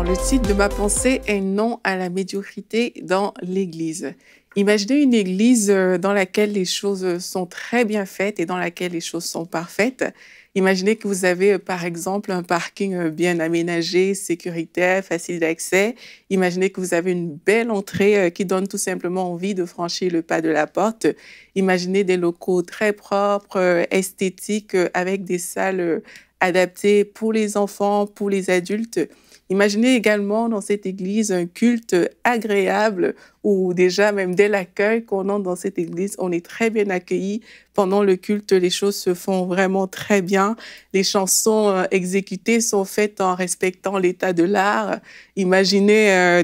le titre de ma pensée est non à la médiocrité dans l'Église. Imaginez une église dans laquelle les choses sont très bien faites et dans laquelle les choses sont parfaites. Imaginez que vous avez, par exemple, un parking bien aménagé, sécuritaire, facile d'accès. Imaginez que vous avez une belle entrée qui donne tout simplement envie de franchir le pas de la porte. Imaginez des locaux très propres, esthétiques, avec des salles adaptées pour les enfants, pour les adultes. Imaginez également dans cette église un culte agréable où déjà, même dès l'accueil qu'on entre dans cette église, on est très bien accueilli. Pendant le culte, les choses se font vraiment très bien. Les chansons exécutées sont faites en respectant l'état de l'art. Imaginez,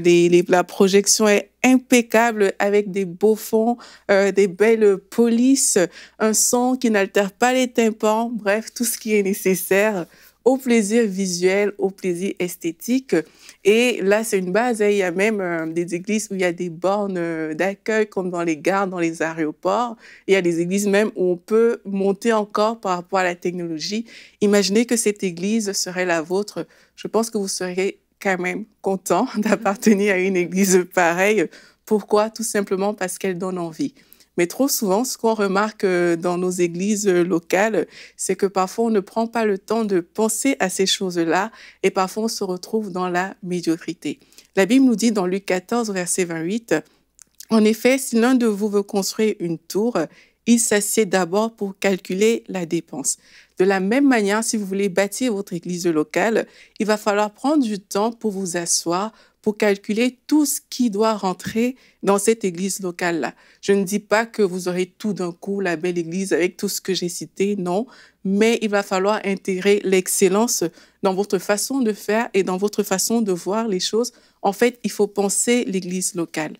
la projection est impeccable avec des beaux fonds, des belles polices, un son qui n'altère pas les tympans, bref, tout ce qui est nécessaire au plaisir visuel, au plaisir esthétique. Et là, c'est une base. Il y a même des églises où il y a des bornes d'accueil, comme dans les gares, dans les aéroports. Il y a des églises même où on peut monter encore par rapport à la technologie. Imaginez que cette église serait la vôtre. Je pense que vous seriez quand même content d'appartenir à une église pareille. Pourquoi? Tout simplement parce qu'elle donne envie. Mais trop souvent, ce qu'on remarque dans nos églises locales, c'est que parfois on ne prend pas le temps de penser à ces choses-là et parfois on se retrouve dans la médiocrité. La Bible nous dit dans Luc 14, verset 28, « En effet, si l'un de vous veut construire une tour, il s'assied d'abord pour calculer la dépense. » De la même manière, si vous voulez bâtir votre église locale, il va falloir prendre du temps pour vous asseoir, pour calculer tout ce qui doit rentrer dans cette église locale-là. Je ne dis pas que vous aurez tout d'un coup la belle église avec tout ce que j'ai cité, non, mais il va falloir intégrer l'excellence dans votre façon de faire et dans votre façon de voir les choses. En fait, il faut penser l'église locale.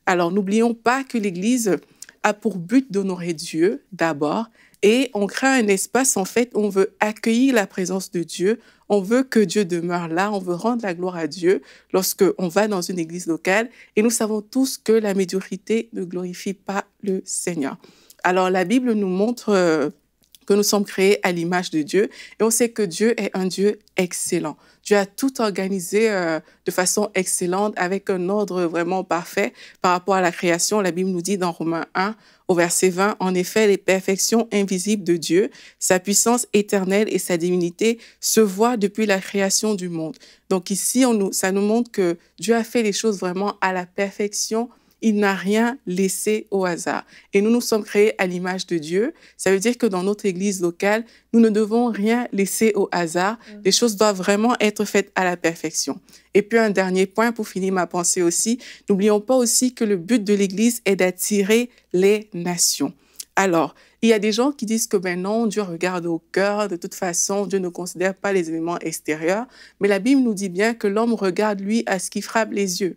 Alors, n'oublions pas que l'église a pour but d'honorer Dieu d'abord, et on crée un espace, en fait, où on veut accueillir la présence de Dieu, on veut que Dieu demeure là, on veut rendre la gloire à Dieu lorsqu'on va dans une église locale. Et nous savons tous que la médiocrité ne glorifie pas le Seigneur. Alors, la Bible nous montre que nous sommes créés à l'image de Dieu et on sait que Dieu est un Dieu excellent. Dieu a tout organisé de façon excellente avec un ordre vraiment parfait par rapport à la création. La Bible nous dit dans Romains 1, au verset 20, « En effet, les perfections invisibles de Dieu, sa puissance éternelle et sa divinité se voient depuis la création du monde. » Donc ici, ça nous montre que Dieu a fait les choses vraiment à la perfection. Il n'a rien laissé au hasard. Et nous sommes créés à l'image de Dieu. Ça veut dire que dans notre église locale, nous ne devons rien laisser au hasard. Les choses doivent vraiment être faites à la perfection. Et puis un dernier point pour finir ma pensée aussi. N'oublions pas aussi que le but de l'église est d'attirer les nations. Alors, il y a des gens qui disent que ben non, Dieu regarde au cœur, de toute façon, Dieu ne considère pas les éléments extérieurs. Mais la Bible nous dit bien que l'homme regarde, lui, à ce qui frappe les yeux.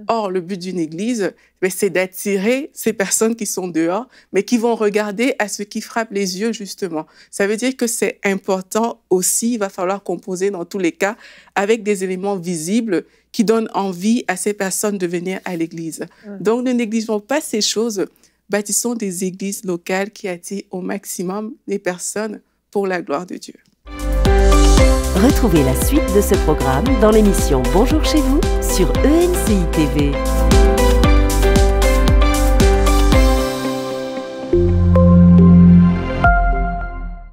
Or, le but d'une église, ben, c'est d'attirer ces personnes qui sont dehors, mais qui vont regarder à ce qui frappe les yeux, justement. Ça veut dire que c'est important aussi, il va falloir composer dans tous les cas avec des éléments visibles qui donnent envie à ces personnes de venir à l'église. Donc, ne négligeons pas ces choses. Bâtissons des églises locales qui attirent au maximum les personnes pour la gloire de Dieu. Retrouvez la suite de ce programme dans l'émission Bonjour chez vous sur ENCI TV.